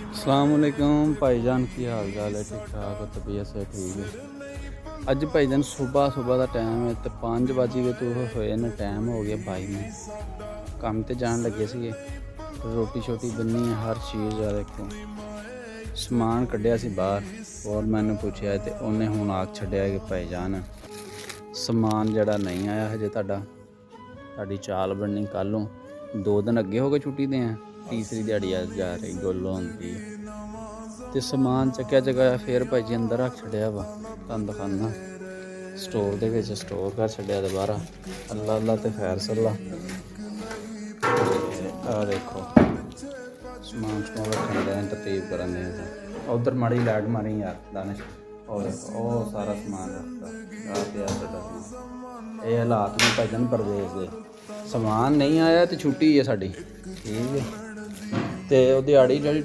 अस्सलामुअलैकुम भाईजान की हाल चाल है? ठीक ठाक हो? तबीयत से ठीक है? अज भाईजान सुबह का टाइम है तो 5 बज गए तो होए ने टाइम हो गया भाई ने काम ते जान लगे सी। रोटी शोटी बनी है, हर चीज़ आ देखो समान कढ़िया सी बाहर और मैंने पूछा तो उन्हें हुण आख छड्डिया कि भाईजान समान जड़ा नहीं आया हजे ताड़ी चाल बननी कल 2 दिन अगे हो गए छुट्टी दे हैं, तीसरी दिहाड़ी अज जा रही गुल होंदी ते समान चक्या चकाया फिर भाई जी अंदर रख छड्डिया वा तुहानूं दिखाना स्टोर दे विच स्टोर कर छड्डिया दोबारा। अल्लाह अल्लाह ते खैर सल्ला आ देखो समान समून रखन दे तरतीब करन दे। उधर माड़ी लाइट मारी यार दानिश और देखो ओ सारा समान रखता आ पिया साडा समान। ये हालात ने भाईजान परवेज दे समान नहीं आया तो छुट्टी है साडी ठीक है ते ओ दिहाड़ी जिहड़ी